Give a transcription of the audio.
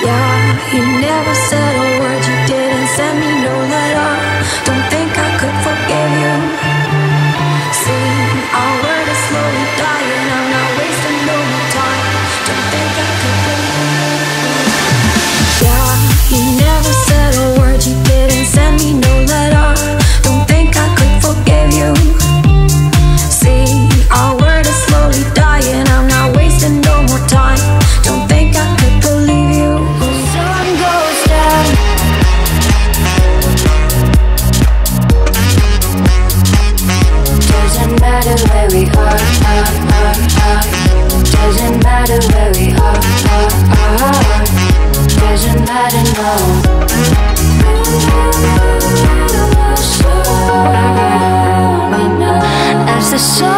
Yeah, you never said a word, you didn't send me no letter. Don't think I could forgive you. See, our word is slowly dying, I'm not wasting no more time. Don't think I could believe you. Yeah, you never said a word, you didn't send me no letter. Don't think I could forgive you. See, our word is slowly dying, I'm not wasting no more time. Don't think I could believe you. Sun goes down. Doesn't matter where we are. Doesn't matter where we are. Doesn't matter, no. As the sun